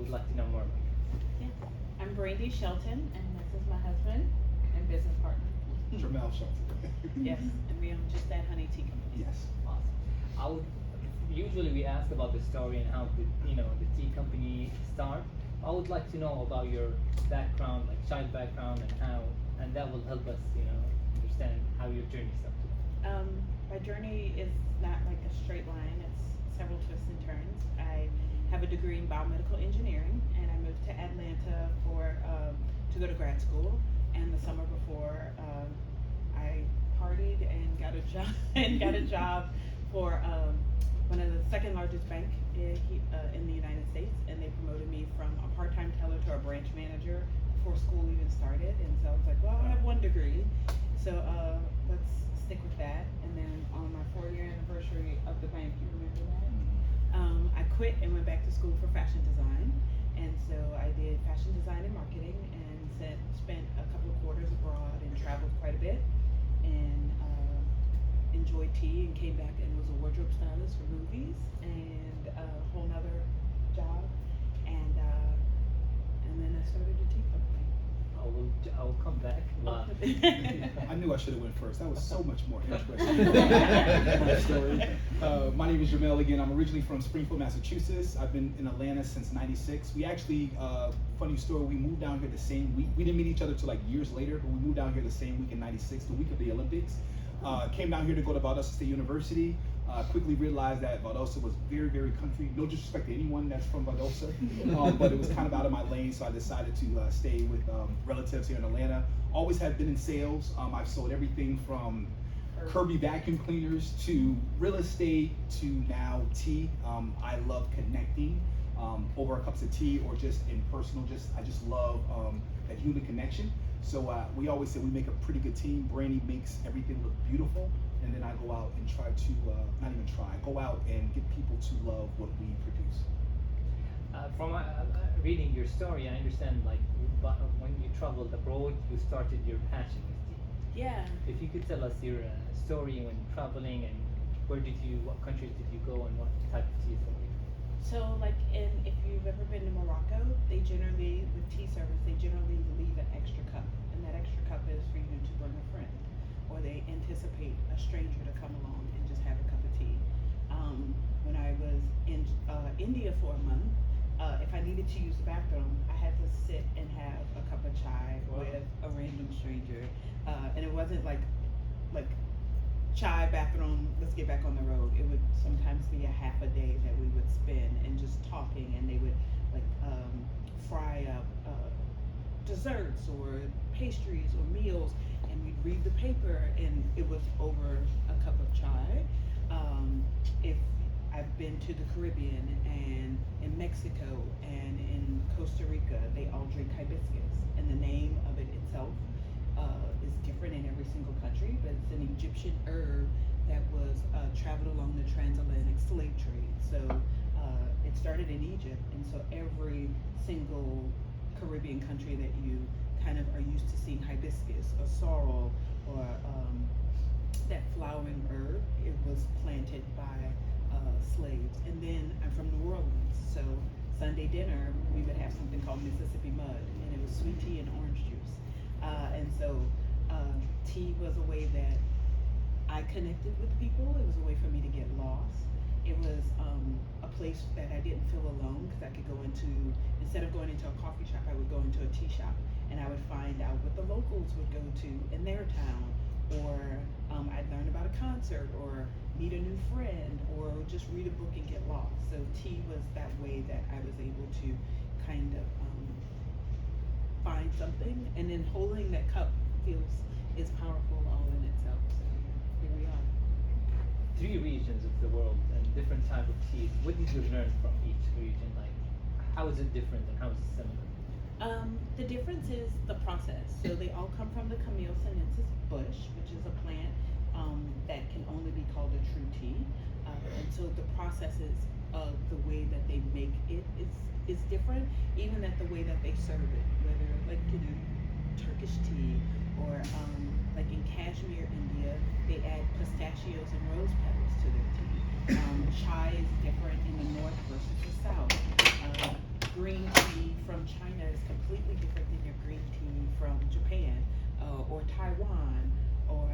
would like to know more about you. Yeah. I'm Brandi Shelton, and this is my husband and business partner. Jermail Shelton. Yes, and we own Just That Honey Tea Company. Yes. Awesome. I would usually we ask about the story and how the tea company start. I would like to know about your background, like child background, and that will help us understand how your journey started. My journey is not like a straight line. It's several twists and turns. I have a degree in biomedical engineering, and I moved to Atlanta to go to grad school. And the summer before, I partied and got a job for one of the second largest bank in the United States, and they promoted me from a part-time teller to a branch manager before school even started. And so I was like, well, I have one degree, so let's stick with that. And then on my 4-year anniversary of the bank, you remember that? I quit and went back to school for fashion design, and so I did fashion design and marketing, and spent a couple of quarters abroad and traveled quite a bit, and enjoyed tea, and came back and was a wardrobe stylist for movies and a whole nother job, and then I started a tea company. I will come back. Wow. I knew I should have went first. That was so much more interesting. My story. My name is Jermail again. I'm originally from Springfield, Massachusetts. I've been in Atlanta since '96. We actually, funny story, we moved down here the same week. We didn't meet each other till like years later, but we moved down here the same week in '96, the week of the Olympics. Came down here to go to Valdosta State University. Quickly realized that Valdosta was very, very country. No disrespect to anyone that's from Valdosta, but it was kind of out of my lane, so I decided to stay with relatives here in Atlanta. Always have been in sales. I've sold everything from Kirby vacuum cleaners to real estate to now tea. I love connecting over cups of tea or just in personal. I just love that human connection. So we always say we make a pretty good team. Brandi makes everything look beautiful. And then I go out and try to, go out and get people to love what we produce. From reading your story, I understand when you traveled abroad, you started your passion with tea. Yeah. If you could tell us your story when traveling and what countries did you go and what type of tea is it? So if you've ever been to Morocco, they generally, with tea service, they generally leave an extra cup. And that extra cup is for you to bring a friend. Or they anticipate a stranger to come along and just have a cup of tea. When I was in India for a month, if I needed to use the bathroom, I had to sit and have a cup of chai with a random stranger. And it wasn't like chai, bathroom, let's get back on the road. It would sometimes be a half a day that we would spend and just talking, and they would fry up desserts or pastries or meals, and we'd read the paper, and it was over a cup of chai. If I've been to the Caribbean and in Mexico and in Costa Rica, they all drink hibiscus, and the name of it itself is different in every single country, but it's an Egyptian herb that was traveled along the transatlantic slave trade. So it started in Egypt, and so every single Caribbean country that you kind of are used to seeing hibiscus or sorrel or that flowering herb, it was planted by slaves. And then I'm from New Orleans, so Sunday dinner we would have something called Mississippi mud, and it was sweet tea and orange juice. And so tea was a way that I connected with people. It was a way for me to get lost. It was a place that I didn't feel alone, because I could go into, instead of going into a coffee shop, I would go into a tea shop, and I would find out what the locals would go to in their town, or I'd learn about a concert, or meet a new friend, or just read a book and get lost. So tea was that way that I was able to kind of find something, and then holding that cup is powerful all in itself. So here we are. 3 regions of the world and different type of teas. What did you learn from each region? Like, how is it different and how is it similar? The difference is the process. So they all come from the Camille sinensis bush, which is a plant that can only be called a true tea. And so the processes of the way that they make it is different, even at the way that they serve it. Whether Turkish tea, or like in Kashmir, India, they add pistachios and rose petals to their tea. Chai is different in the north versus the south. Green from China is completely different than your green tea from Japan, or Taiwan, or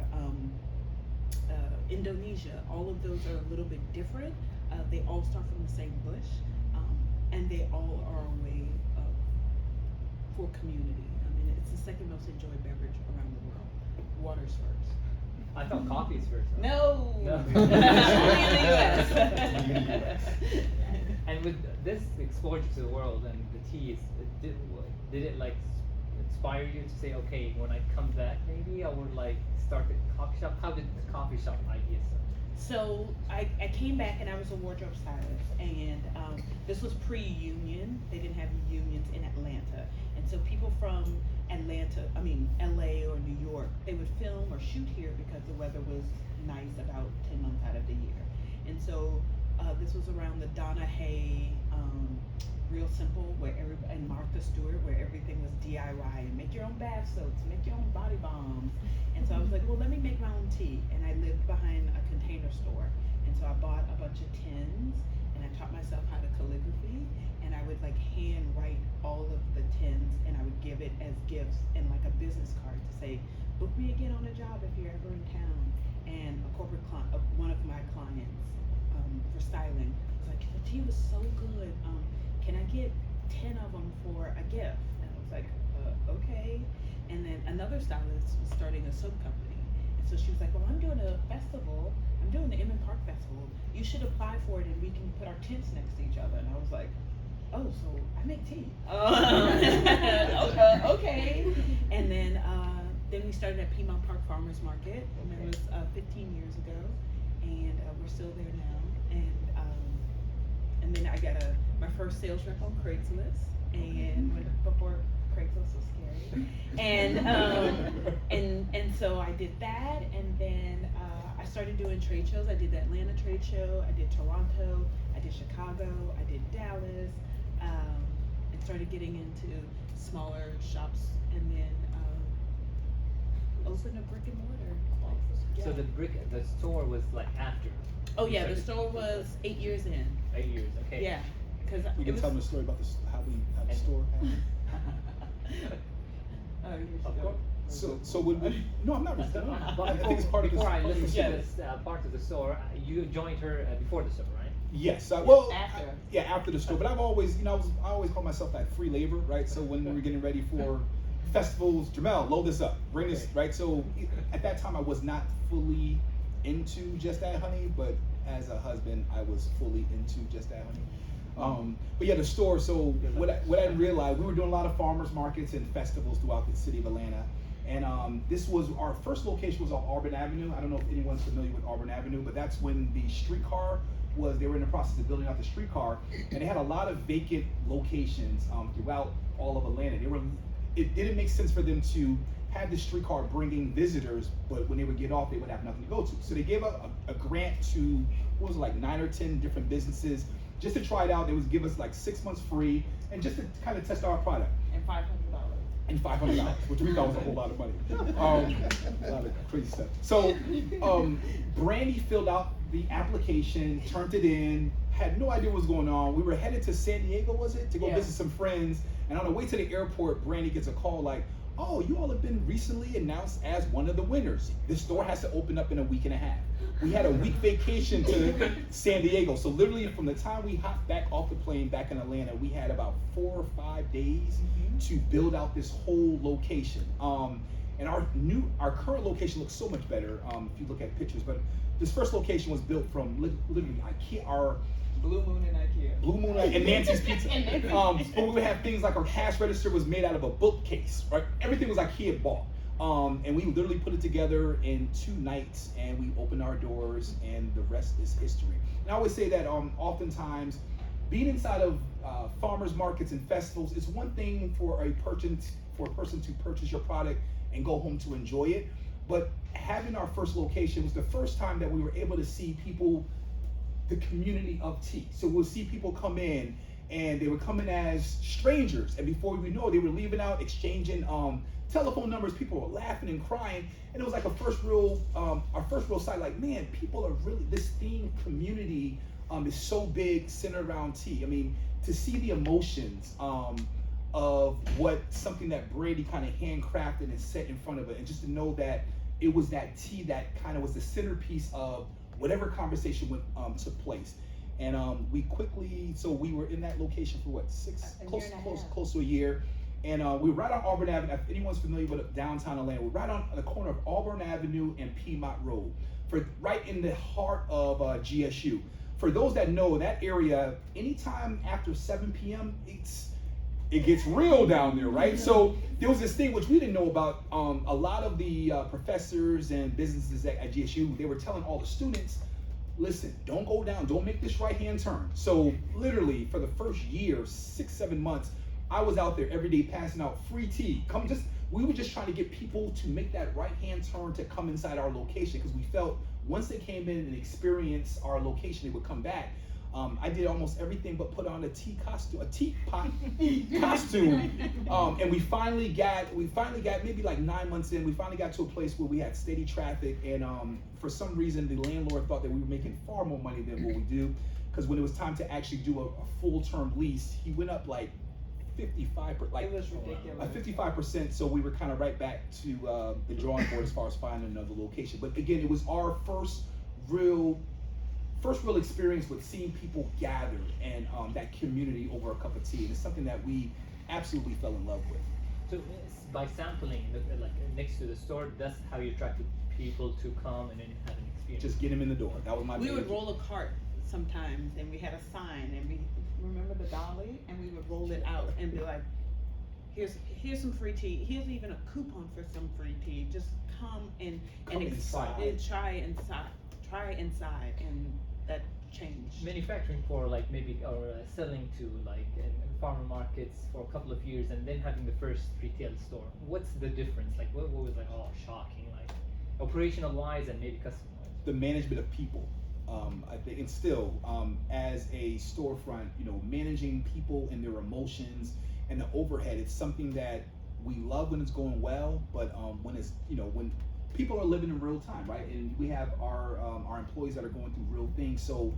Indonesia. All of those are a little bit different. They all start from the same bush, and they all are a way for community. I mean, it's the second most enjoyed beverage around the world. Water's first. I thought coffee's first. No. No. Only in the US. And with this exposure to the world and the teas, did it like inspire you to say, okay, when I come back, maybe I would like start a coffee shop? How did the coffee shop idea start? So I came back and I was a wardrobe stylist, and this was pre-union. They didn't have unions in Atlanta, and so people from LA or New York, they would film or shoot here because the weather was nice about 10 months out of the year. And so this was around the Donna Hay, Real Simple, and Martha Stewart, where everything was DIY, and make your own bath soaps, make your own body bombs. And so I was like, well, let me make my own tea. And I lived behind a container store. And so I bought a bunch of tins, and I taught myself how to calligraphy. And I would like hand write all of the tins, and I would give it as gifts and like a business card to say, book me again on a job if you're ever in town. And a corporate client, one of my clients for styling, was like, the tea was so good. Can I get 10 of them for a gift? And I was like, okay. And then another stylist was starting a soap company. And so she was like, well, I'm doing a festival. I'm doing the Emmett Park Festival. You should apply for it and we can put our tents next to each other. And I was like, oh, so I make tea. Okay. And then we started at Piedmont Park Farmers Market, and that was 15 years ago. And we're still there now. And then I got my first sales rep on Craigslist, and before Craigslist was scary, and so I did that, and then I started doing trade shows. I did the Atlanta trade show, I did Toronto, I did Chicago, I did Dallas, and started getting into smaller shops, and then opened a brick and mortar. So the store was like after. Oh yeah, the store was 8 years in. 8 years, okay. Yeah, because We can tell them the story about how the store happened. Of course. So when we, no, I'm not. But I think it's part of before I this. listen to this part of the store, you joined her before the store, right? Yes. Well, After. After the store. But I've always, I always call myself that free labor, right? So when we were getting ready for festivals, Jermail, load this up, bring this, right? So at that time, I was not fully into Just Add Honey, but as a husband, I was fully into Just Add Honey. But yeah, the store. So what I realized, we were doing a lot of farmers markets and festivals throughout the city of Atlanta, and this was our first location was on Auburn Avenue. I don't know if anyone's familiar with Auburn Avenue, but that's when the streetcar was. They were in the process of building out the streetcar, and they had a lot of vacant locations throughout all of Atlanta. It didn't make sense for them to have the streetcar bringing visitors, but when they would get off, they would have nothing to go to. So they gave a grant to, what was it, like 9 or 10 different businesses just to try it out. They would give us like 6 months free and just to kind of test our product. And $500. And $500, which we thought was a whole lot of money. A lot of crazy stuff. So Brandi filled out the application, turned it in, had no idea what was going on. We were headed to San Diego, was it, to go visit some friends. And on the way to the airport, Brandi gets a call like, oh, you all have been recently announced as one of the winners. The store has to open up in a week and a half. We had a week vacation to San Diego. So literally from the time we hopped back off the plane back in Atlanta, we had about 4 or 5 days to build out this whole location. And our current location looks so much better if you look at pictures. But this first location was built from literally IKEA, our Blue Moon and IKEA. Blue Moon and Nancy's Pizza. But we would have things like our cash register was made out of a bookcase, right? Everything was IKEA bought. And we literally put it together in 2 nights, and we opened our doors, and the rest is history. And I always say that oftentimes being inside of farmers markets and festivals is one thing for a person to purchase your product and go home to enjoy it. But having our first location was the first time that we were able to see people, the community of tea. So we'll see people come in, and they were coming as strangers, and before we know it, they were leaving out, exchanging telephone numbers. People were laughing and crying, and it was like our first real sight. Like, man, people are really, this theme community is so big, centered around tea. I mean, to see the emotions of what something that Brady kind of handcrafted and set in front of it, and just to know that it was that tea that kind of was the centerpiece of whatever conversation took place. And we quickly, so we were in that location for what, close to a year. And we were right on Auburn Avenue. If anyone's familiar with downtown Atlanta, we're right on the corner of Auburn Avenue and Piedmont Road, right in the heart of GSU. For those that know that area, anytime after 7 p.m., it gets real down there, right? So there was this thing which we didn't know about. A lot of the professors and businesses at GSU, they were telling all the students, listen, don't go down, don't make this right-hand turn. So literally for the first year, 6-7 months, I was out there every day passing out free tea. We were just trying to get people to make that right-hand turn to come inside our location, because we felt once they came in and experienced our location, they would come back. I did almost everything but put on a teapot costume. And we finally got maybe like 9 months in, we finally got to a place where we had steady traffic, and for some reason the landlord thought that we were making far more money than what we do, because when it was time to actually do a full-term lease, he went up like 55%, like it was ridiculous. 55%. So we were kind of right back to the drawing board as far as finding another location. But again, it was our first real experience with seeing people gather and that community over a cup of tea. And it's something that we absolutely fell in love with. So by sampling, like next to the store, that's how you attracted people to come and then have an experience. Just get them in the door. That was my. We would roll a cart sometimes, and we had a sign, and we remember the dolly, and we would roll it out and be like, here's some free tea. Here's even a coupon for some free tea. Just come and try inside, and that changed. Manufacturing for like maybe or selling to like in farmer markets for a couple of years, and then having the first retail store. What's the difference? Like what was like shocking, like operational wise and maybe customer wise? The management of people. I think, and still, as a storefront, managing people and their emotions and the overhead, it's something that we love when it's going well, but when it's, when people are living in real time, right? And we have our employees that are going through real things. So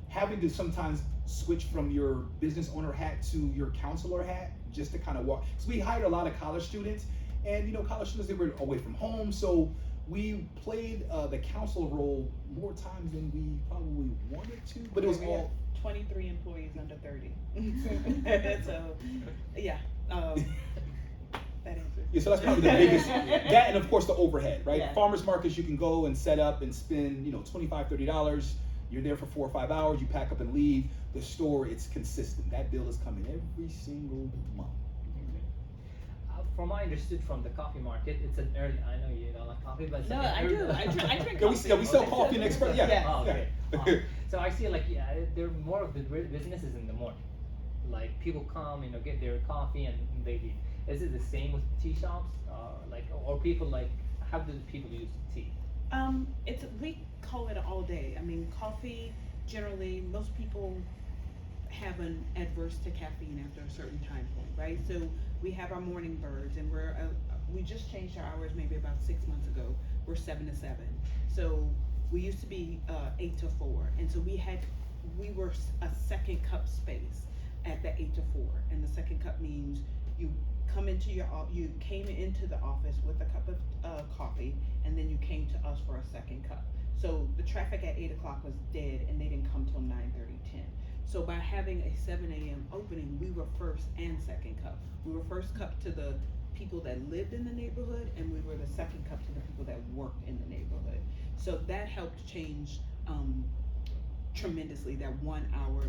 having to sometimes switch from your business owner hat to your counselor hat, just to kind of walk. So we hired a lot of college students, and college students, they were away from home, so we played the counselor role more times than we probably wanted to, but it was all 23 employees under 30. So yeah, that answers. Yeah, so that's probably the biggest. That, and of course the overhead, right? Yeah. Farmers markets, you can go and set up and spend $25-$30. You're there for 4 or 5 hours. You pack up and leave. The store, it's consistent. That bill is coming every single month. From what I understood from the coffee market, it's an early. I know you don't like coffee, but it's No, an I early, do. I drink Yeah, coffee. we sell coffee and express. Yeah. Yeah. Oh, okay. Yeah. So I see like there are more of the businesses in the morning. Like people come, get their coffee and they leave. Is it the same with tea shops? Or people like, how do people use tea? We call it all day. I mean, coffee, generally, most people have an adverse to caffeine after a certain time point, right? So we have our morning birds, and we just changed our hours maybe about 6 months ago. We're 7 to 7. So we used to be 8 to 4, and so we were a second cup space at the 8 to 4, and the second cup means you came into the office with a cup of coffee, and then you came to us for a second cup. So the traffic at 8 o'clock was dead, and they didn't come till 9:30, 10. So by having a 7 a.m. opening, we were first and second cup. We were first cup to the people that lived in the neighborhood, and we were the second cup to the people that worked in the neighborhood. So that helped change tremendously. That 1 hour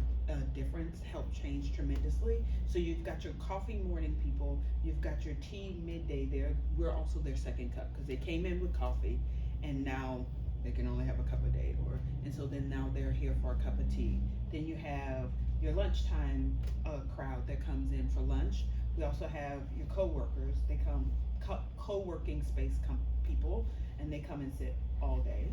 difference helped change tremendously. So you've got your coffee morning people, you've got your tea midday there. We're also their second cup, because they came in with coffee, and now they can only have a cup a day, and so then now they're here for a cup of tea. Then you have your lunchtime crowd that comes in for lunch. We also have your co-workers. They come, co-working space people, and they come and sit all day.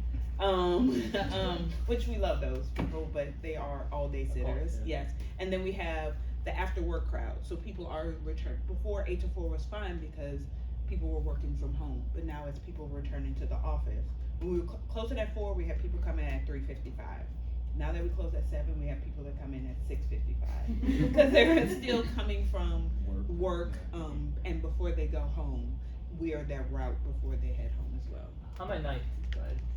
Which we love those people, but they are all day sitters. Yeah. Yes. And then we have the after work crowd. So people are returned. Before 8 to 4 was fine because people were working from home, but now it's people returning to the office. When we were closing at 4, we had people come in at 3:55. Now that we close at 7, we have people that come in at 6:55 because they're still coming from work, and before they go home, we are that route before they head home as well. I'm a night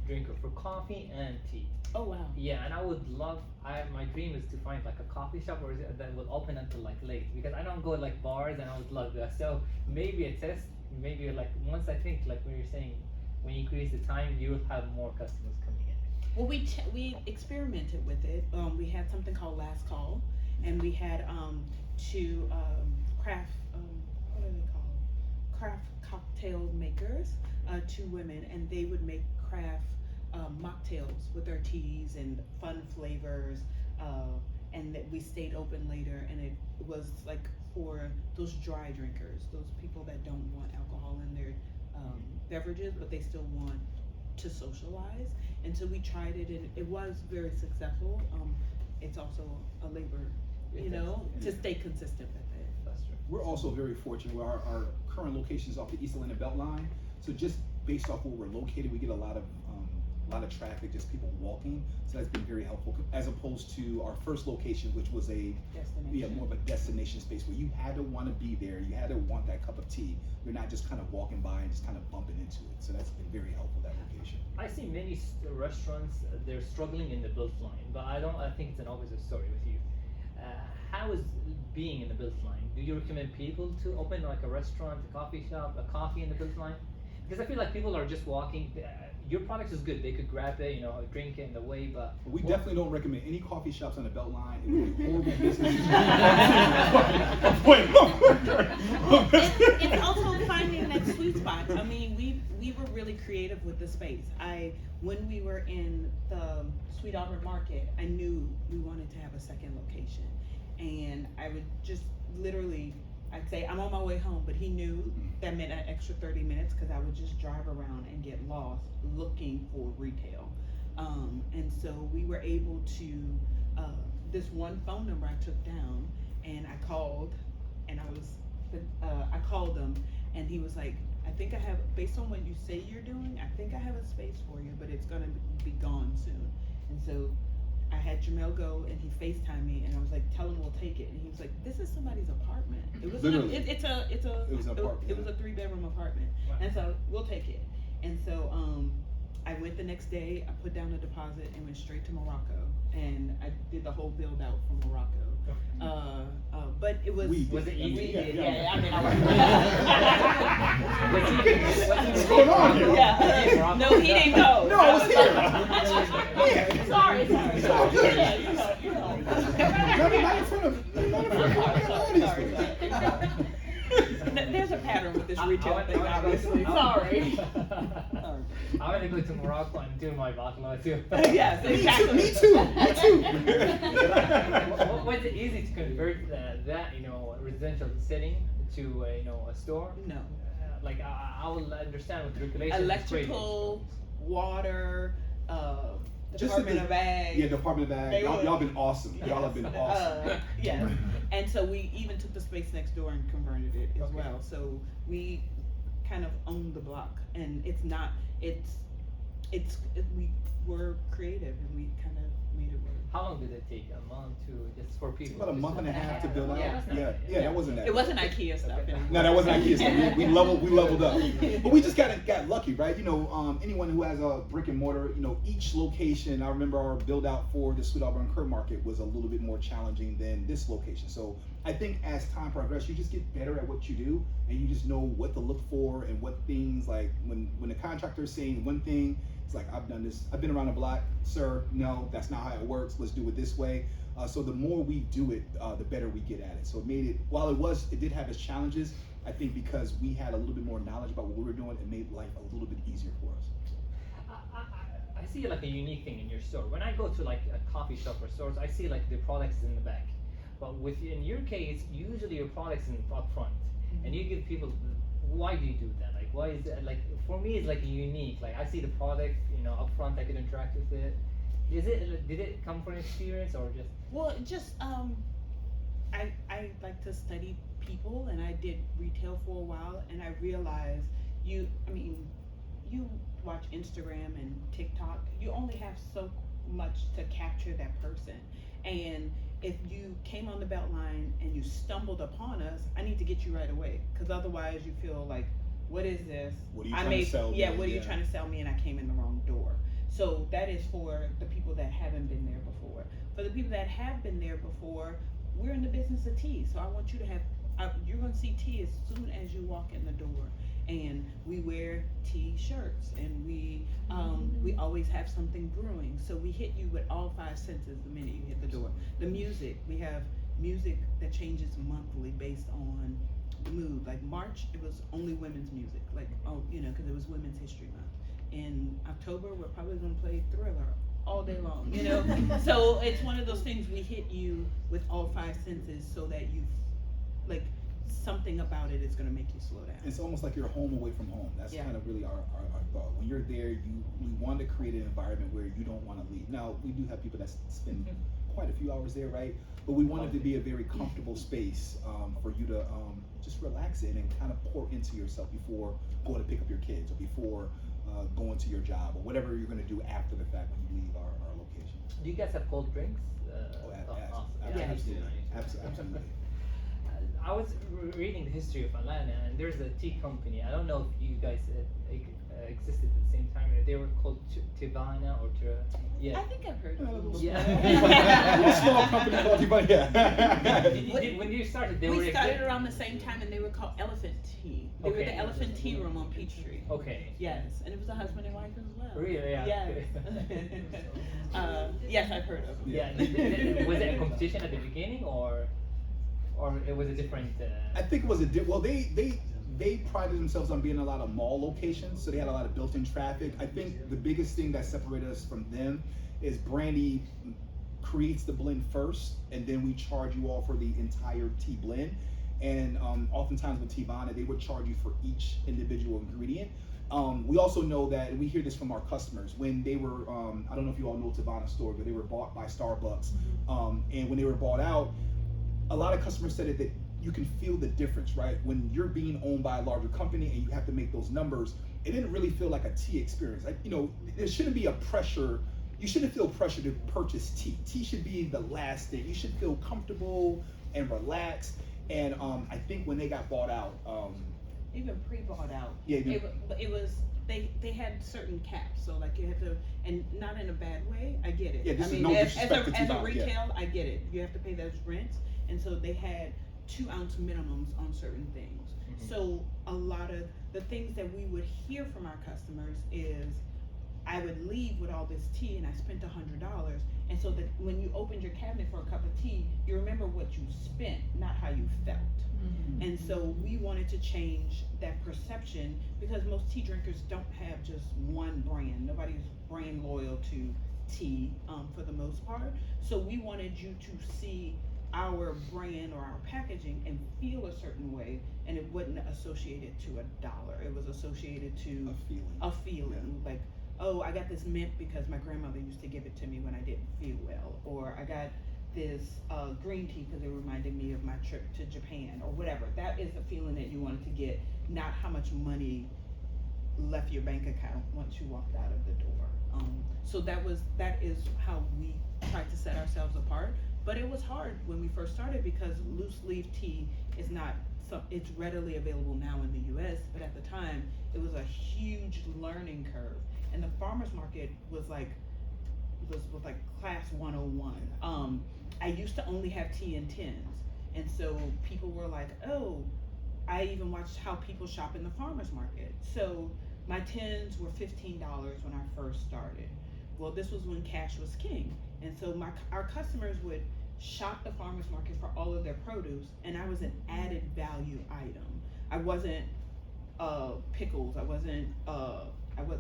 drinker for coffee and tea. Oh wow. Yeah, and I would love. My dream is to find like a coffee shop or that will open until like late because I don't go like bars and I would love that. So maybe a test. Maybe like once I think like when you're saying when you increase the time, you will have more customers coming in. Well, we experimented with it. We had something called Last Call, and we had two craft what are they called? Craft cocktail makers, two women, and they would make craft mocktails with their teas and fun flavors. And that we stayed open later, and it was like for those dry drinkers, those people that don't want alcohol in their beverages, but they still want to socialize. And so we tried it, and it was very successful. It's also a labor, to stay consistent with it. That's true. We're also very fortunate where our current location is off the East Atlanta Beltline. So just based off where we're located, we get a lot of traffic, just people walking. So that's been very helpful as opposed to our first location, which was more of a destination space where you had to want to be there. You had to want that cup of tea. You're not just kind of walking by and just kind of bumping into it. So that's been very helpful, that location. I see many restaurants, they're struggling in the built line, but I think it's an opposite story with you. How is being in the built line? Do you recommend people to open like a restaurant, a coffee shop, a coffee in the built line? Because I feel like people are just walking. Your product is good. They could grab it, drink it in the way, but We definitely don't recommend any coffee shops on the Beltline. It would be horrible business. It's also finding that sweet spot. I mean, we were really creative with the space. When we were in the Sweet Auburn Market, I knew we wanted to have a second location, and I would just literally, I'd say I'm on my way home, but he knew that meant an extra 30 minutes because I would just drive around and get lost looking for retail. And so we were able to, this one phone number I took down, and I called, and I called him, and he was like, I think I have, based on what you say you're doing, I think I have a space for you, but it's gonna be gone soon. And so I had Jermail go, and he FaceTimed me, and I was like, tell him we'll take it. And he was like, this is somebody's apartment. It was Literally. it was an apartment. It was a 3-bedroom apartment. Wow. And so we'll take it. And so I went the next day, I put down a deposit and went straight to Morocco, and I did the whole build out from Morocco. But it was Was it easy? Yeah, I mean, What's going on here? yeah. No, he didn't go. No, I was here. Sorry. Yeah, you know. Not in front of the audience. There's a pattern with this retail thing, obviously. Sorry. I want to go to Morocco and do my baklava too. Yes, exactly. Me too. Was it easy to convert that residential setting to a store? No. Like I will understand with regulations. Electrical, water, Just Department of Ag. Yeah, Department of Ag. Y'all been awesome. Y'all have been awesome. Yeah. And so we even took the space next door and converted it as well. So we kind of own the block, and we were creative, and we kind of made it work. How long did it take? A month to just for people? About a month and a half to build out. Yeah, that's not bad. Yeah, that wasn't that. It wasn't IKEA stuff anymore. No, that wasn't IKEA stuff. We leveled up. But we just got lucky, right? Anyone who has a brick and mortar, each location, I remember our build out for the Sweet Auburn Curb Market was a little bit more challenging than this location. So I think as time progresses, you just get better at what you do, and you just know what to look for and what things, like when the contractor is saying one thing, it's like, I've done this, I've been around the block, sir, no, that's not how it works, let's do it this way. So the more we do it, the better we get at it. So it made it, while it did have its challenges, I think because we had a little bit more knowledge about what we were doing, it made life a little bit easier for us. I see like a unique thing in your store. When I go to like a coffee shop or stores, I see like the products in the back. But in your case, usually your products in up front, and you give people. Why do you do that? Like, why is that? Like, for me, it's like unique. Like, I see the product, up front, I can interact with it. Did it come from experience or just? Well, just I like to study people, and I did retail for a while, and I realized you watch Instagram and TikTok, you only have so much to capture that person. And if you came on the belt line and you stumbled upon us, I need to get you right away, because otherwise you feel like, what is this? What are you trying to sell me? Yeah, what are you trying to sell me, and I came in the wrong door. So that is for the people that haven't been there before. For the people that have been there before, we're in the business of tea, so I want you to have, you're gonna see tea as soon as you walk in the door. And we wear T-shirts, and we always have something brewing. So we hit you with all 5 senses the minute you hit the door. The music, we have music that changes monthly based on the mood. Like March, it was only women's music, like, because it was Women's History Month. In October, we're probably gonna play Thriller all day long, So it's one of those things, we hit you with all 5 senses so that you, like, something about it is going to make you slow down. It's almost like you're home away from home. That's kind of really our thought. When you're there, we want to create an environment where you don't want to leave. Now, we do have people that spend quite a few hours there, right? But we want it to be a very comfortable space for you to just relax in and kind of pour into yourself before going to pick up your kids, or before going to your job, or whatever you're going to do after the fact when you leave our location. Do you guys have cold drinks? Absolutely. Absolutely. I was reading the history of Atlanta, and there's a tea company. I don't know if you guys existed at the same time. They were called Tivana or I think I've heard of them. Yeah. A small company called Tivana. When you started, we started around the same time, and they were called Elephant Tea. They were the Elephant Tea Room on Peachtree. Okay. Yes, and it was a husband and wife as well. Really? Yeah. Yes. Yes, I've heard of them. Yeah. Was it a competition at the beginning, or it was a different? I think it was well, they prided themselves on being in a lot of mall locations, so they had a lot of built-in traffic. I think the biggest thing that separated us from them is Brandi creates the blend first, and then we charge you all for the entire tea blend. And oftentimes with Tivana, they would charge you for each individual ingredient. We also know that, and we hear this from our customers, when they were, I don't know if you all know Tivana store, but they were bought by Starbucks. And when they were bought out, a lot of customers said that you can feel the difference, right? When you're being owned by a larger company and you have to make those numbers, it didn't really feel like a tea experience. Like, there shouldn't be a pressure. You shouldn't feel pressure to purchase tea. Tea should be the last thing. You should feel comfortable and relaxed. And I think when they got bought out, even pre-bought out, yeah, it was they had certain caps. So like you had to, and not in a bad way. I get it. Yeah, this I is mean, no as disrespect to a Tivana, retail, I get it. You have to pay those rents, and so they had 2-ounce minimums on certain things. So a lot of the things that we would hear from our customers is, I would leave with all this tea and I spent $100, and so that when you opened your cabinet for a cup of tea, you remember what you spent, not how you felt. And so we wanted to change that perception, because most tea drinkers don't have just one brand. Nobody's brand loyal to tea for the most part. So we wanted you to see our brand or our packaging and feel a certain way, and it wasn't associated to $1. It was associated to a feeling. Like, oh, I got this mint because my grandmother used to give it to me when I didn't feel well, or I got this green tea because it reminded me of my trip to Japan, or whatever. That is the feeling that you wanted to get, not how much money left your bank account once you walked out of the door. So that is how we tried to set ourselves apart. But it was hard when we first started, because loose leaf tea is not, it's readily available now in the US, but at the time it was a huge learning curve. And the farmer's market was like class 101. I used to only have tea in tins, and so people were like, oh, I even watched how people shop in the farmer's market. So my tins were $15 when I first started. Well, this was when cash was king, and so our customers would shop the farmer's market for all of their produce, and I was an added value item. I wasn't pickles. I was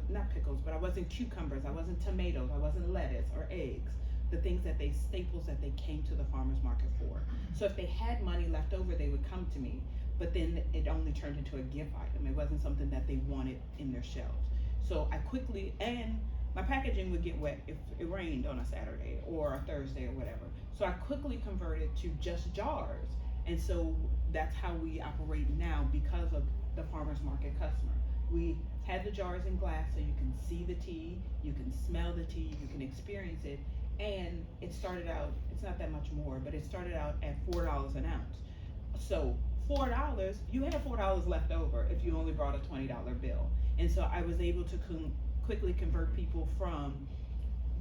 not pickles, but I wasn't cucumbers. I wasn't tomatoes. I wasn't lettuce or eggs. The things staples that they came to the farmer's market for. So if they had money left over, they would come to me. But then it only turned into a gift item. It wasn't something that they wanted in their shelves. So I quickly, and my packaging would get wet if it rained on a Saturday or a Thursday or whatever. So I quickly converted to just jars. And so that's how we operate now, because of the farmer's market customer. We had the jars in glass so you can see the tea, you can smell the tea, you can experience it, and it started out, it's not that much more, but it started out at $4 an ounce. So $4, you had $4 left over if you only brought a $20 bill. And so I was able to quickly convert people from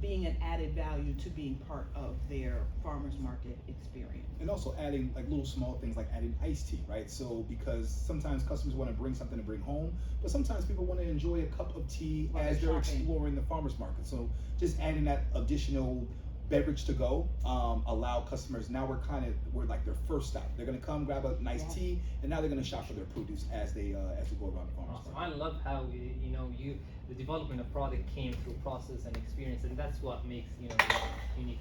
being an added value to being part of their farmers market experience. And also adding like little small things like adding iced tea, right? So because sometimes customers want to bring something to bring home, but sometimes people want to enjoy a cup of tea While as they're they're shopping. exploring the farmers market. So just adding that additional beverage to go allow customers, now we're like their first stop. They're gonna come grab a nice Yeah. tea, and now they're gonna shop for their produce as they go around the farmers Awesome. market. I love how the development of product came through process and experience, and that's what makes unique.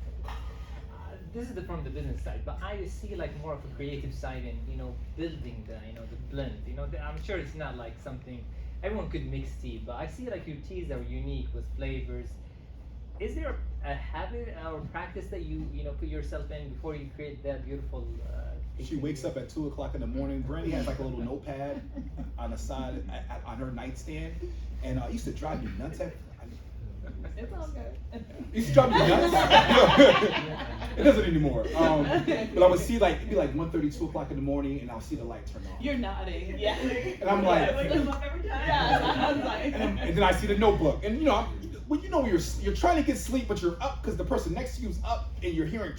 This is from the business side, but I see like more of a creative side in building the blend. I'm sure it's not like something everyone could mix tea, but I see like your teas are unique with flavors. Is there a habit or practice that you put yourself in before you create that beautiful? She wakes up at 2 o'clock in the morning. Brandi has like a little notepad on the side on her nightstand, and it used to drive me nuts. It's all good. It used to drive me nuts. It doesn't anymore. But I would see like it'd be like 1:30, 2 o'clock in the morning, and I'll see the light turn on. You're nodding. Yeah. And I'm like, Wake them up every time. Yeah. I was like. and then I see the notebook, and you're trying to get sleep, but you're up because the person next to you's up, and you're hearing.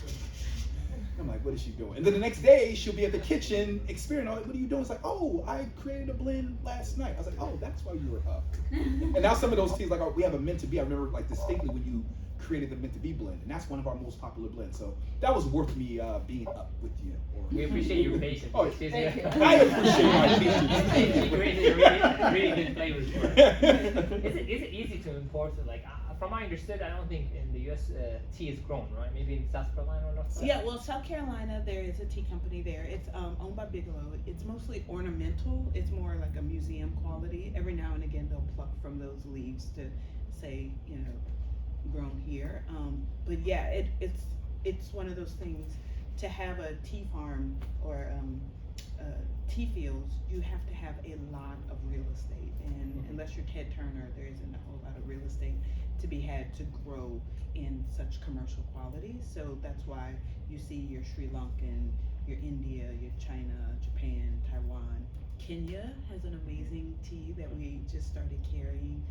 I'm like, what is she doing? And then the next day, she'll be at the kitchen experimenting. What are you doing? It's like, oh, I created a blend last night. I was like, oh, that's why you were up. And now some of those teas, like we have a meant to be. I remember like distinctly when you created the meant to be blend, and that's one of our most popular blends. So that was worth me being up with you. We appreciate your patience. Oh, Excuse thank me. you. I appreciate my She patience. created really good flavors for it. Is it easy to import? Like, from what I understood, I don't think in the U.S. Tea is grown, right? Maybe in South Carolina or North Carolina. Yeah, well, South Carolina, there is a tea company there. It's owned by Bigelow. It's mostly ornamental. It's more like a museum quality. Every now and again, they'll pluck from those leaves to say, grown here. But yeah, it's one of those things. To have a tea farm or tea fields, you have to have a lot of real estate. And unless you're Ted Turner, there isn't a whole lot of real estate to be had to grow in such commercial quality. So that's why you see your Sri Lankan, your India, your China, Japan, Taiwan. Kenya has an amazing tea that we just started carrying.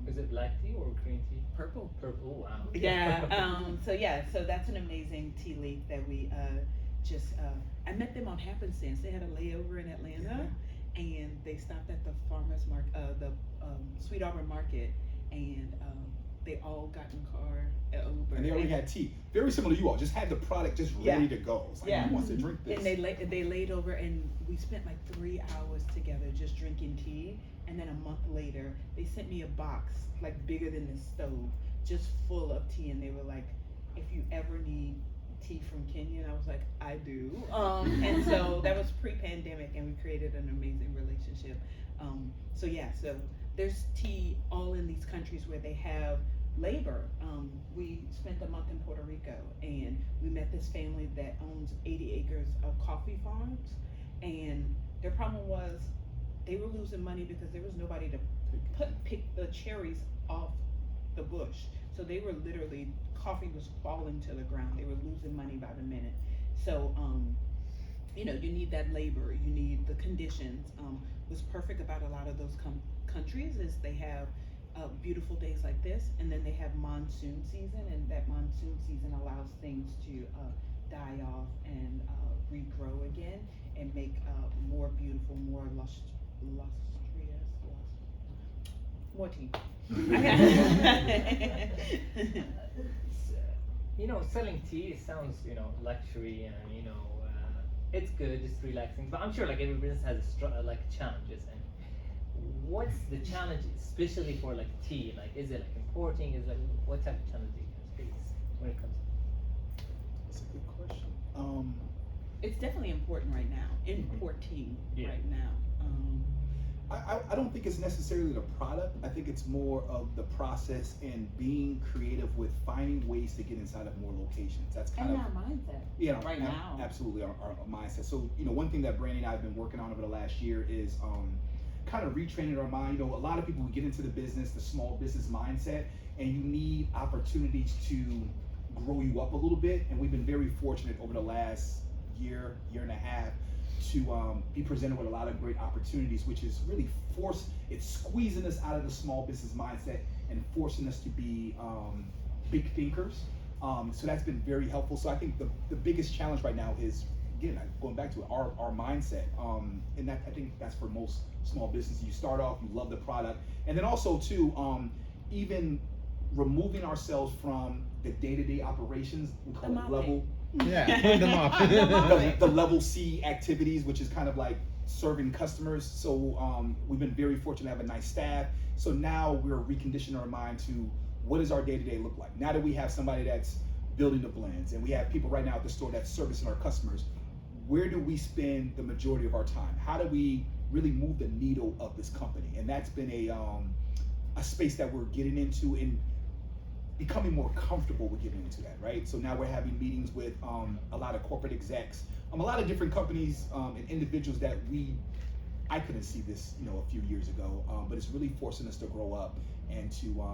Is it black tea or green tea? Purple. Purple. Wow. Yeah. So that's an amazing tea leaf that we I met them on happenstance. They had a layover in Atlanta, and they stopped at the farmers market, the Sweet Auburn Market, and they all got in car, Uber. And they already had tea. Very similar to you all. Just had the product just ready to go. It's like, who wants to drink this? And they laid over, and we spent like 3 hours together just drinking tea. And then a month later, they sent me a box like bigger than this stove, just full of tea. And they were like, if you ever need tea from Kenya, and I was like, I do. And so that was pre-pandemic, and we created an amazing relationship. So there's tea all in these countries where they have labor. We spent a month in Puerto Rico, and we met this family that owns 80 acres of coffee farms, and their problem was they were losing money because there was nobody to pick the cherries off the bush. So they were literally, coffee was falling to the ground. They were losing money by the minute. So, you need that labor, you need the conditions. What's perfect about a lot of those countries is they have beautiful days like this, and then they have monsoon season, and that monsoon season allows things to die off and regrow again and make more beautiful, more lustrous, more tea. Selling tea sounds, luxury and it's good, it's relaxing. But I'm sure like every business has challenges. And what's the challenge, especially for like tea? Like, is it like importing? Is like what type of challenge do you guys face when it comes to? That's a good question. It's definitely important right now. Importing right now. I don't think it's necessarily the product. I think it's more of the process and being creative with finding ways to get inside of more locations. That's kind of our mindset. Right now. Absolutely, our mindset. So, one thing that Brandi and I have been working on over the last year is kind of retraining our mind. A lot of people who get into the business, the small business mindset, and you need opportunities to grow you up a little bit. And we've been very fortunate over the last year and a half to be presented with a lot of great opportunities, which is really it's squeezing us out of the small business mindset and forcing us to be big thinkers. So that's been very helpful. So I think the biggest challenge right now is, again, going back to it, our mindset. And that, I think that's for most small businesses. You start off, you love the product. And then also too, even removing ourselves from the day-to-day operations, we call it level. Yeah, put them off. The level C activities, which is kind of like serving customers. So we've been very fortunate to have a nice staff. So now we're reconditioning our mind to what does our day-to-day look like? Now that we have somebody that's building the blends and we have people right now at the store that's servicing our customers, where do we spend the majority of our time? How do we really move the needle of this company? And that's been a space that we're getting into and becoming more comfortable with getting into that, right? So now we're having meetings with a lot of corporate execs, a lot of different companies and individuals that I couldn't see this, a few years ago, but it's really forcing us to grow up and to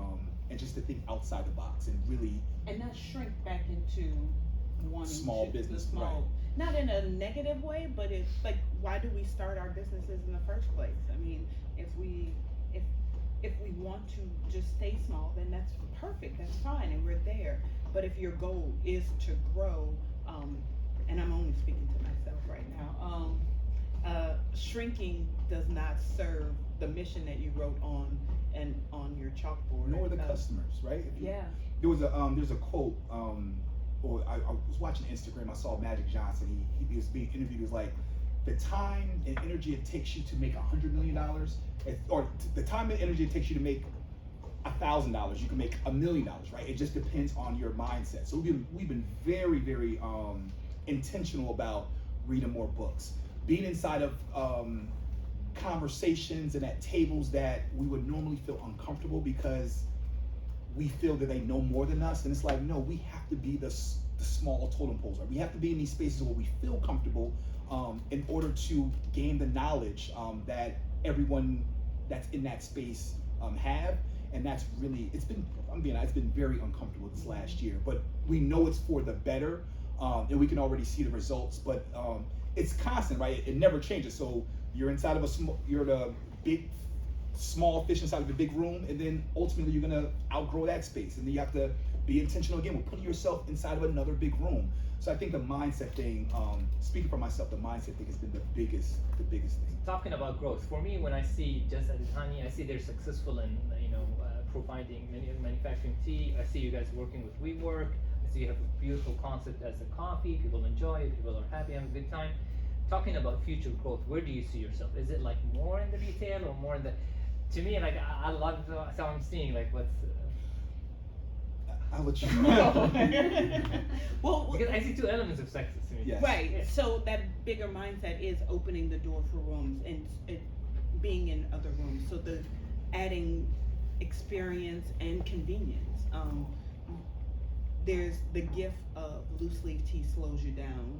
and just to think outside the box and really and not shrink back into wanting small business, right? Not in a negative way, but it's like, why do we start our businesses in the first place? I mean, if we want to just stay small, then that's perfect, that's fine, and we're there. But if your goal is to grow, and I'm only speaking to myself right now, shrinking does not serve the mission that you wrote on your chalkboard. Nor the customers, right? Yeah. There's a quote, or I was watching Instagram, I saw Magic Johnson, he was being interviewed, he was like, the time and energy it takes you to make $100 million, or the time and energy it takes you to make $1,000, you can make $1 million, right? It just depends on your mindset. So we've been very, very intentional about reading more books, being inside of conversations and at tables that we would normally feel uncomfortable because we feel that they know more than us. And it's like, no, we have to be the small totem poles, right? We have to be in these spaces where we feel comfortable in order to gain the knowledge that everyone that's in that space have. And that's really, it's been very uncomfortable this last year, but we know it's for the better, and we can already see the results, but it's constant, right? It never changes. So you're inside of you're the big, small fish inside of a big room, and then ultimately you're gonna outgrow that space, and then you have to be intentional again with putting yourself inside of another big room. So I think the mindset thing, speaking for myself, the mindset thing has been the biggest thing. Talking about growth, for me, when I see just Aditani, I see they're successful in providing manufacturing tea. I see you guys working with WeWork. I see you have a beautiful concept as a coffee. People enjoy it. People are happy, having a good time. Talking about future growth, where do you see yourself? Is it like more in the retail or more in the? To me, like I love how I'm seeing like what's. I'll let you know. Well, because I see two elements of success to me. Yes. Right. Yeah. So that bigger mindset is opening the door for rooms and being in other rooms. So the adding experience and convenience. There's the gift of loose leaf tea slows you down,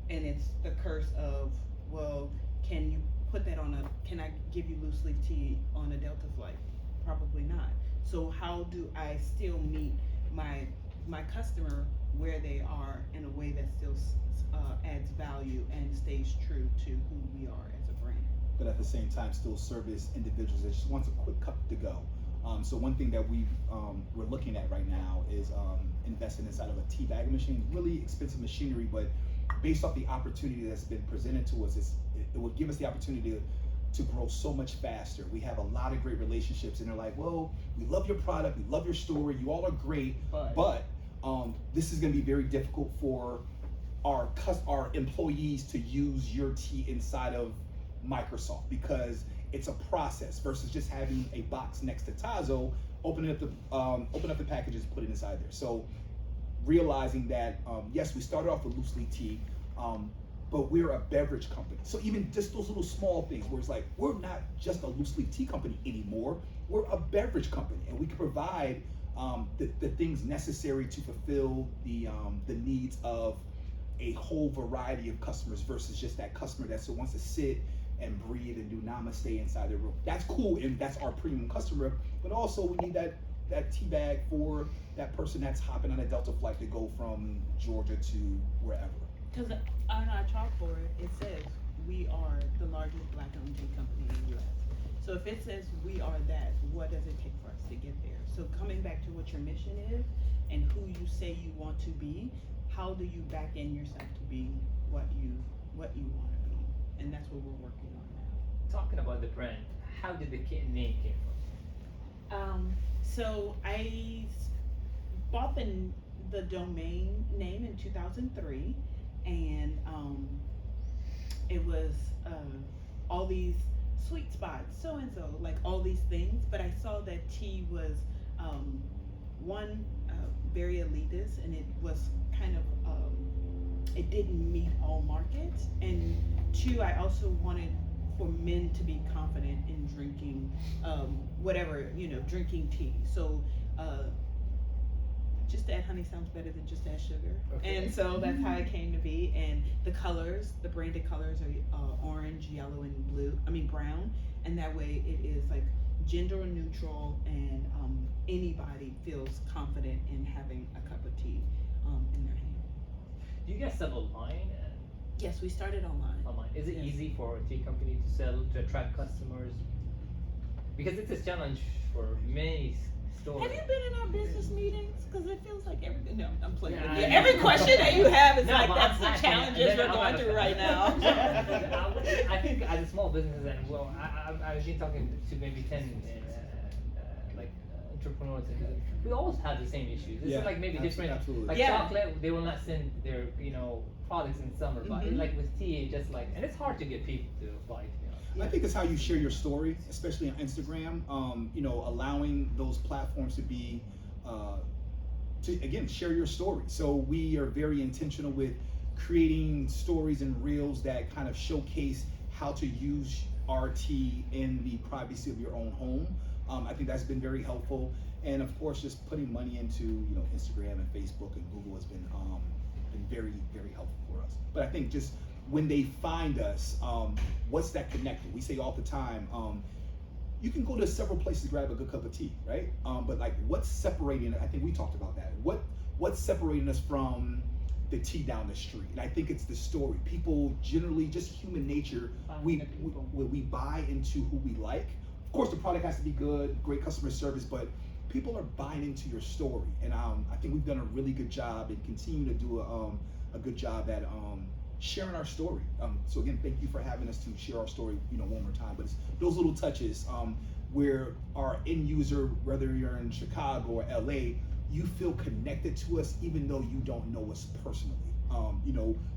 and it's the curse of, well, can you put that can I give you loose leaf tea on a Delta flight? Probably not. So how do I still meet my customer where they are in a way that still adds value and stays true to who we are as a brand? But at the same time still service individuals that just wants a quick cup to go. So one thing that we're looking at right now is investing inside of a tea bagging machine. Really expensive machinery, but based off the opportunity that's been presented to us, it will give us the opportunity to grow so much faster. We have a lot of great relationships, and they're like, well, we love your product, we love your story, you all are great, but this is going to be very difficult for our employees to use your tea inside of Microsoft because it's a process versus just having a box next to Tazo, open up the packages, put it inside there. So realizing that yes, we started off with loose leaf tea, but we're a beverage company. So even just those little small things where it's like, we're not just a loose leaf tea company anymore, we're a beverage company, and we can provide the things necessary to fulfill the needs of a whole variety of customers versus just that customer that still wants to sit and breathe and do namaste inside their room. That's cool, and that's our premium customer, but also we need that that tea bag for that person that's hopping on a Delta flight to go from Georgia to wherever. Because on our chalkboard, it says we are the largest black-owned tea company in the U.S. So if it says we are that, what does it take for us to get there? So coming back to what your mission is and who you say you want to be, how do you back in yourself to be what you want to be? And that's what we're working on now. Talking about the brand, how did the name came from? So I bought the domain name in 2003, and it was all these sweet spots, so and so, like all these things. But I saw that tea was one very elitist, and it was kind of it didn't meet all markets, and two, I also wanted for men to be confident in drinking whatever, drinking tea. So just to add honey sounds better than just add sugar. Okay. And so that's how it came to be. And the colors, the branded colors are orange, yellow, and brown. And that way it is like gender neutral, and anybody feels confident in having a cup of tea in their hand. Do you guys sell online? Yes, we started online. Is it easy for a tea company to sell, to attract customers? Because it's a challenge for many stores. Have you been in our business meetings? Because it feels like I'm playing. Yeah, every question that you have is No, like but that's I'm the challenges we're going through right now. I think as a small business, and I've been talking to maybe 10 entrepreneurs, and we always have the same issues. This is like maybe different. Absolutely. Like chocolate, they will not send their products in summer, but like with tea, just like, and it's hard to get people to apply. I think it's how you share your story, especially on Instagram. Allowing those platforms to be, to again share your story. So we are very intentional with creating stories and reels that kind of showcase how to use our tea in the privacy of your own home. I think that's been very helpful, and of course, just putting money into Instagram and Facebook and Google has been very, very helpful for us. But I think just when they find us, what's that connector? We say all the time, you can go to several places to grab a good cup of tea, right? But like, what's separating? I think we talked about that. What's separating us from the tea down the street? And I think it's the story. People generally, just human nature, we buy into who we like. Of course, the product has to be good, great customer service, but people are buying into your story. And I think we've done a really good job and continue to do a good job at sharing our story. So again, thank you for having us to share our story, one more time. But it's those little touches where our end user, whether you're in Chicago or LA, you feel connected to us even though you don't know us personally.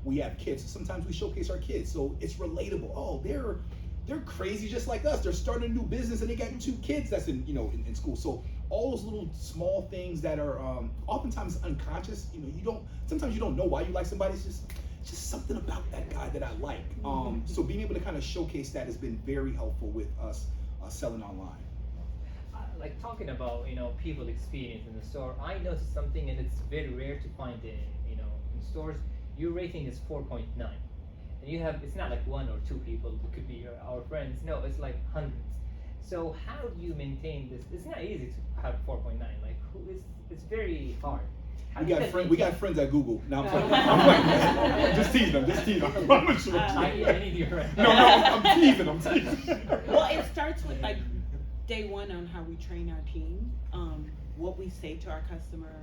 We have kids, so sometimes we showcase our kids, so it's relatable. Oh, they're crazy just like us. They're starting a new business and they got 2 kids that's in school. So all those little small things that are oftentimes unconscious. Sometimes you don't know why you like somebody. It's just something about that guy that I like. So being able to kind of showcase that has been very helpful with us selling online. Like talking about people experience in the store, I noticed something, and it's very rare to find in stores. Your rating is 4.9. And it's not like 1 or 2 people who could be our friends. No, it's like hundreds. So how do you maintain this? It's not easy to have 4.9. Like, it's very hard. We got friends at Google. Now I'm just teasing them. I promise you. I need your friend. No, I'm teasing. Well, it starts with like day one on how we train our team, what we say to our customer,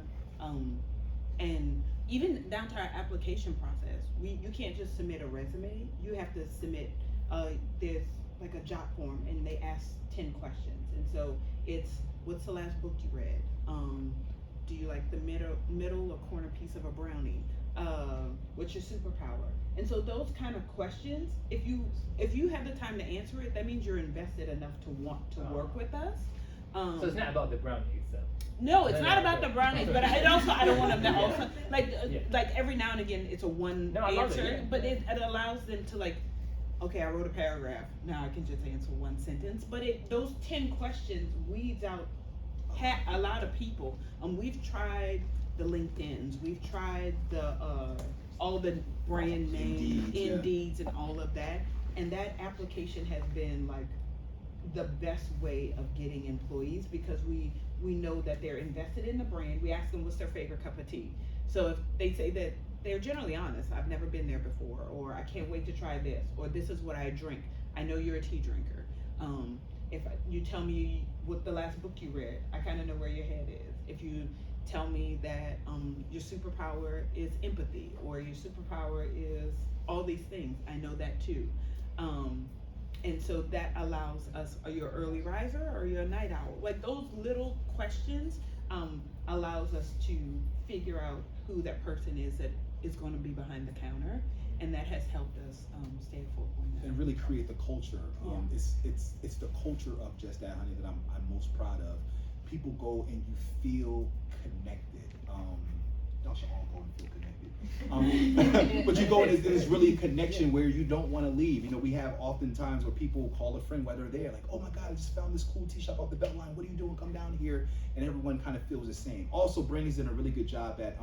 and even down to our application process. You can't just submit a resume. You have to submit. There's like a job form, and they ask 10 questions. And so it's, what's the last book you read? Do you like the middle or corner piece of a brownie? What's your superpower? And so those kind of questions, if you have the time to answer it, that means you're invested enough to want to work with us. So it's not about the brownie itself. No, it's not about the brownies, but I don't want them to also like every now and again it's a one answer, but it allows them to like, okay, I wrote a paragraph, now I can just answer one sentence. But those 10 questions weeds out a lot of people. We've tried the LinkedIn's, we've tried the all the brand names, Indeeds, and all of that, and that application has been like the best way of getting employees, because we we know that they're invested in the brand. We ask them what's their favorite cup of tea. So if they say that, they're generally honest. I've never been there before, or I can't wait to try this, or this is what I drink. I know you're a tea drinker. If you tell me what the last book you read, I kind of know where your head is. If you tell me that your superpower is empathy, or your superpower is all these things, I know that too. And so that allows us, are you an early riser or are you a night owl? Like those little questions allows us to figure out who that person is that is going to be behind the counter, and that has helped us stay at 4.9. And really create the culture. It's the culture of Just That Honey that I'm most proud of. People go and you feel connected. Y'all should all go and feel connected. But you go and it's really a connection where you don't want to leave. You know, we have oftentimes where people call a friend while they're there, like, oh my God, I just found this cool tea shop off the Beltline. What are you doing? Come down here. And everyone kind of feels the same. Also, Brandy's done a really good job at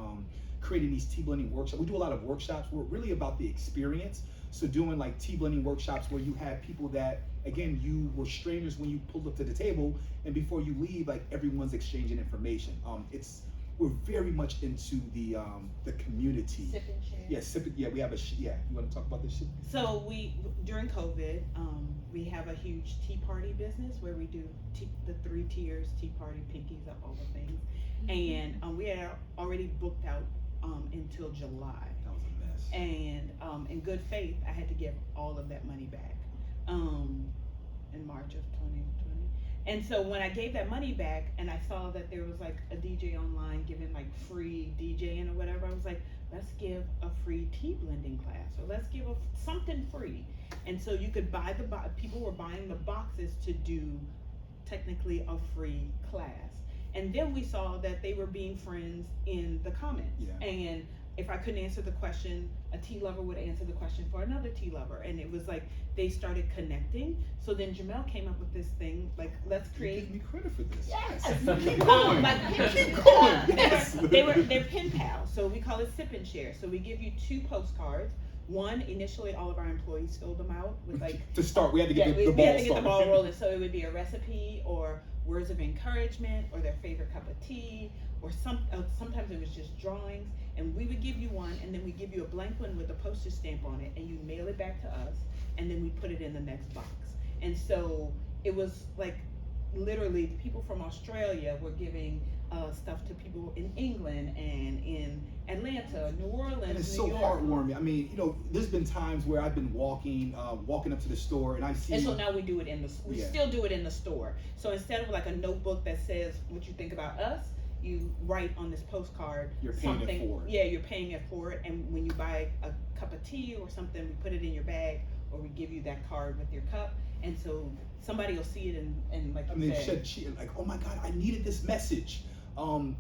creating these tea blending workshops. We do a lot of workshops. We're really about the experience. So doing like tea blending workshops where you have people that, again, you were strangers when you pulled up to the table, and before you leave, like everyone's exchanging information. We're very much into the community. Sip and share. Yeah, sip it. Yeah, we have you want to talk about this shit? So during COVID, we have a huge tea party business where we do the 3 tiers, tea party, pinkies up, all the things. And we had already booked out until July. That was a mess. And in good faith, I had to give all of that money back in March of 2020. And so when I gave that money back and I saw that there was like a DJ online giving like free DJing or whatever, I was like, let's give a free tea blending class, or let's give something free. And so you could buy people were buying the boxes to do technically a free class. And then we saw that they were being friends in the comments. Yeah. And if I couldn't answer the question, a tea lover would answer the question for another tea lover. And it was like, they started connecting. So then Jermail came up with this thing, like, let's create. Give me credit for this. Yes. Keep going. Keep going. Yes. They're pen pals. So we call it sip and share. So we give you 2 postcards. One, initially all of our employees filled them out with like. To start, we had to get we the had to get the ball started. rolling. So it would be a recipe or words of encouragement or their favorite cup of tea, or sometimes it was just drawings. And we would give you one, and then we give you a blank one with a postage stamp on it, and you mail it back to us, and then we put it in the next box. And so it was like literally people from Australia were giving stuff to people in England and in Atlanta, New Orleans, And it's New so York. heartwarming. I mean, you know, there's been times where I've been walking up to the store, and I see. And so now we do it we Yeah. still do it in the store. So instead of like a notebook that says what you think about us, you write on this postcard You're paying something. it forward. Yeah, you're paying it forward. And when you buy a cup of tea or something, we put it in your bag, or we give you that card with your cup. And so somebody will see it and like you said, like, oh my God, I needed this message.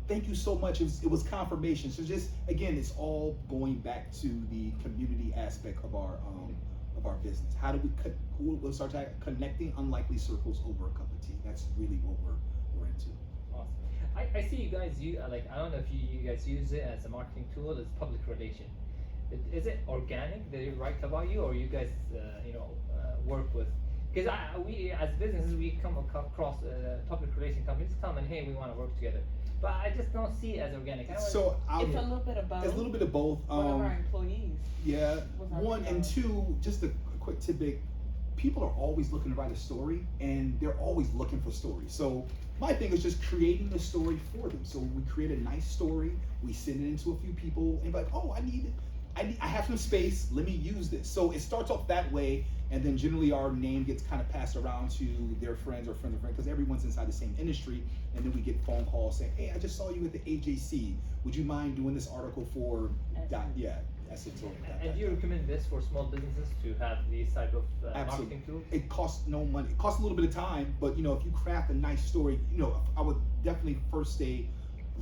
Thank you so much. It was confirmation. So just again, it's all going back to the community aspect of our business. How do we'll start connecting unlikely circles over a cup of tea? That's really what we're into. Awesome. I see you guys use, like, I don't know if you guys use it as a marketing tool as public relation. Is it organic that they write about you, or you guys work with? Because we as businesses, we come across public relation companies come and, hey, we want to work together, but I just don't see it as organic. it's a little bit of both. It's a little bit of both. One of our employees. Yeah. was our One and two, just a quick tidbit. People are always looking to write a story, and they're always looking for stories. So my thing is just creating the story for them. So we create a nice story, we send it into a few people, and be like, oh, I have some space, let me use this. So it starts off that way, and then generally our name gets kind of passed around to their friends or friends of friends, because everyone's inside the same industry, and then we get phone calls saying, hey, I just saw you at the AJC. Would you mind doing this article for And do you recommend this for small businesses to have these type of marketing tools? It costs no money. It costs a little bit of time, but if you craft a nice story, I would definitely first say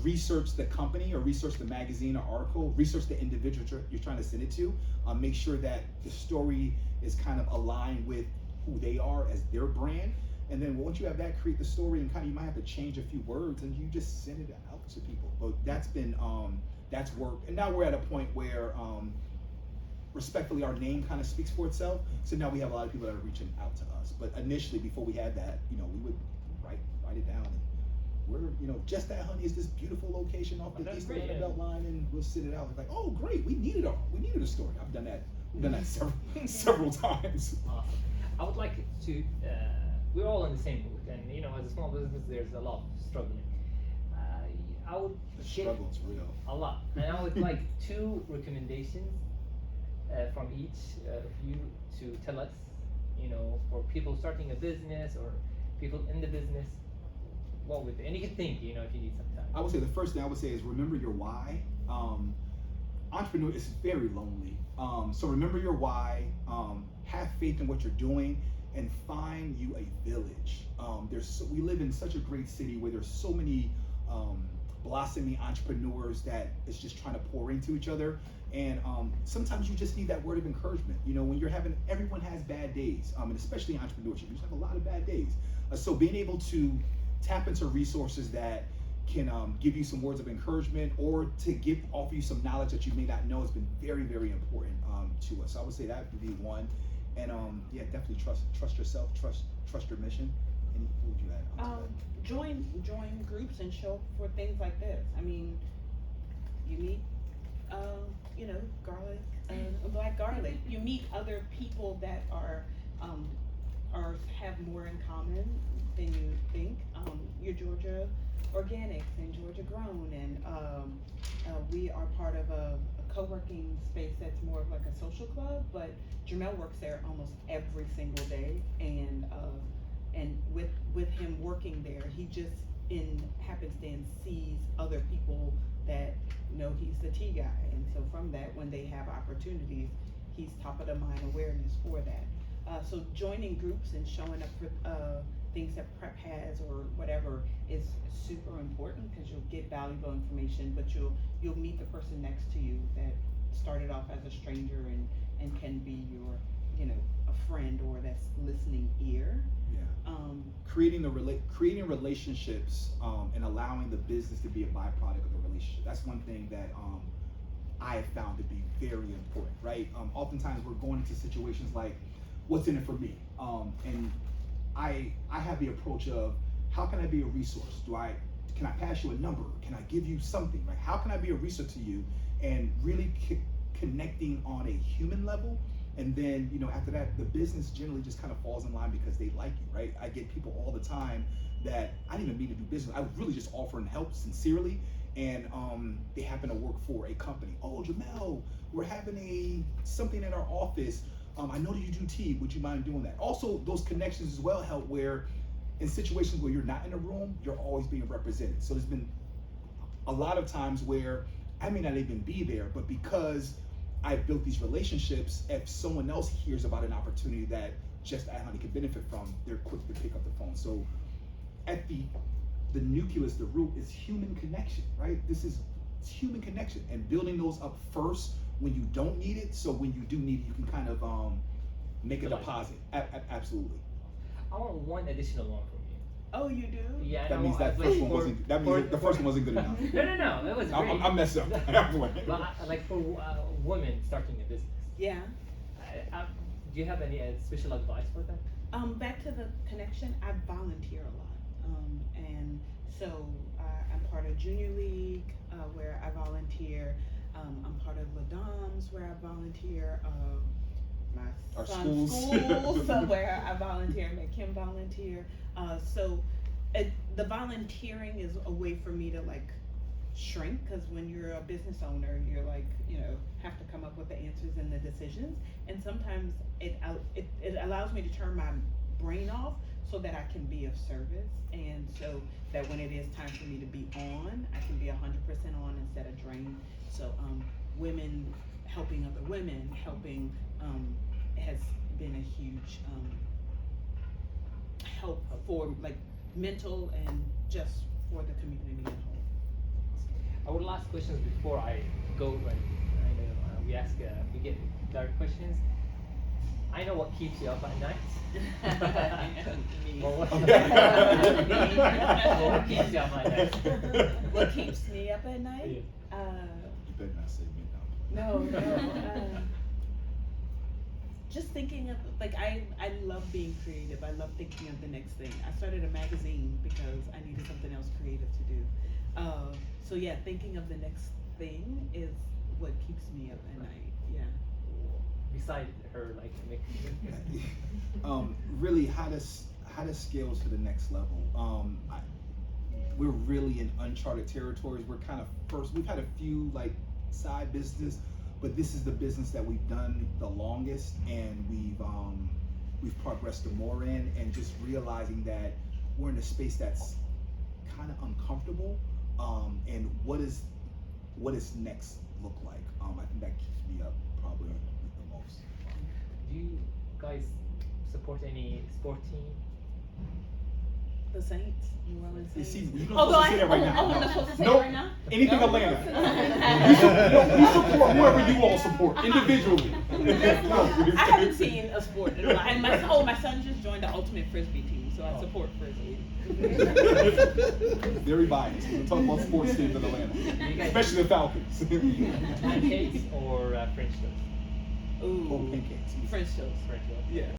research the company or research the magazine or article, research the individual you're trying to send it to. Make sure that the story is kind of aligned with who they are as their brand. And then once you have that, create the story, and you might have to change a few words, and you just send it out to people. But that's been that's worked. And now we're at a point where respectfully our name kind of speaks for itself. So now we have a lot of people that are reaching out to us. But initially, before we had that, we would write it down and we're, Just That Honey is this beautiful location off the That's Eastern great, yeah. Belt Line, and we'll sit it out. It's like, oh, great, we needed a story. I've done that. We've done that several times. Awesome. I would like to. We're all in the same boat, and as a small business, there's a lot of struggling. I would The get struggle's real. a lot, and I would like 2 recommendations from each of you to tell us, for people starting a business or people in the business, what would and you can think, if you need some time. I would say the first thing I would say is remember your why. Entrepreneur is very lonely. So remember your why. Have faith in what you're doing, and find you a village. We live in such a great city where there's so many blossoming entrepreneurs that is just trying to pour into each other. And sometimes you just need that word of encouragement. When everyone has bad days, and especially in entrepreneurship, you just have a lot of bad days. So being able to tap into resources that can give you some words of encouragement, or to offer you some knowledge that you may not know has been very, very important to us. So I would say that would be one. And definitely trust yourself, trust your mission. And what would you add? Join groups and show up for things like this. I mean, you meet, garlic, black garlic. You meet other people that are have more in common than you think. You're Georgia Organics and Georgia Grown, and we are part of a co-working space that's more of like a social club. But Jermail works there almost every single day, and with him working there, he just in happenstance sees other people that he's the tea guy, and so from that, when they have opportunities, he's top of the mind awareness for that. So joining groups and showing up for things that prep has or whatever is super important, because you'll get valuable information, but you'll meet the person next to you that started off as a stranger and can be your a friend or that's listening ear. Yeah. Creating relationships and allowing the business to be a byproduct of the relationship. That's one thing that I have found to be very important, right? Oftentimes we're going into situations like, what's in it for me? And I have the approach of, how can I be a resource? Can I pass you a number? Can I give you something? Like, how can I be a resource to you? And really connecting on a human level. And then, after that, the business generally just kind of falls in line because they like you, right? I get people all the time that I didn't even mean to do business. I was really just offering help sincerely. And they happen to work for a company. Oh, Jermail, we're having something in our office. I know that you do tea. Would you mind doing that? Also, those connections as well help, where in situations where you're not in a room, you're always being represented. So there's been a lot of times where I may not even be there, but because I've built these relationships, if someone else hears about an opportunity that Just That Honey can benefit from, they're quick to pick up the phone. So at the nucleus, the root is human connection, right? It's human connection, and building those up first when you don't need it, so when you do need it, you can kind of make a deposit. Absolutely. I want one additional one from you. Oh, you do? Yeah, That means that first one wasn't. That means the first one wasn't good enough. No, that was great. I'm messed up. But like for women starting a business. Yeah. Do you have any special advice for them? Back to the connection, I volunteer a lot. And so I'm part of Junior League, where I volunteer. I'm part of La Dames, where I volunteer. My Our son's schools. so where I volunteer, make him volunteer. So the volunteering is a way for me to like shrink, because when you're a business owner, you're like, have to come up with the answers and the decisions. And sometimes it allows me to turn my brain off so that I can be of service, and so that when it is time for me to be on, I can be 100% on instead of drained. So women helping other women, helping has been a huge help for like mental and just for the community as a whole. Our last questions before I go, like we get direct questions. I know what keeps you up at night. What keeps you up at night? What keeps me up at night? You better not say midnight. No. just thinking of, like, I love being creative. I love thinking of the next thing. I started a magazine because I needed something else creative to do. So yeah, thinking of the next thing is what keeps me up at night. Yeah. Beside her, like, Really, how to scale to the next level. We're really in uncharted territories. We're kind of first. We've had a few like side business, but this is the business that we've done the longest, and we've progressed the more in, and just realizing that we're in a space that's kind of uncomfortable. And what does next look like? I think that keeps me up probably the most. do you guys support any sport team? The Saints, New Orleans You Saints. see, you're not supposed to say that right now. I'm not supposed to say Nope. it right now? Anything No? Atlanta. We support whoever you all support individually. I haven't seen a sport in a while. And my son just joined the ultimate frisbee team, so I support frisbee. Very biased. We're talking about sports teams in Atlanta, especially the Falcons. Pancakes or French toast? Ooh. Or pancakes. French toast. French toast. Yeah.